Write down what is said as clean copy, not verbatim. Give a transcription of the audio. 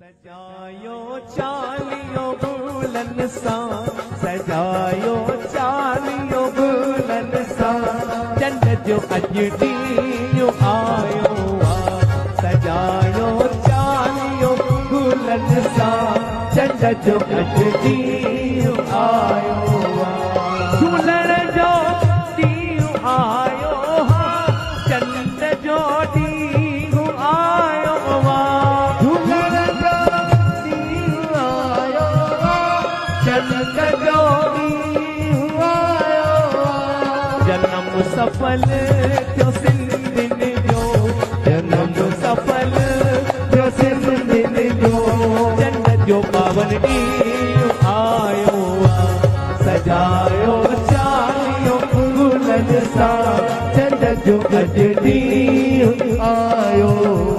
सजायो चालियो बुलन सा, सजायो चालियो बुलन सा, चंड जो अज ॾींहुं आयो आ। सजायो चालियो बुलन सा, चंड जो अज ॾींहुं आयो आ। झूलण जो ॾींहुं आयो आ, चंड जो ॾींहुं आयो आ। जन्म सफल थियो सिंधियुनि जो, जन्म सफल थियो सिंधियुनि जो, चंड जो पावन ॾींहुं आयो आ। सजायो चालियो गुलनि सां, चंड जो अॼु ॾींहुं आयो।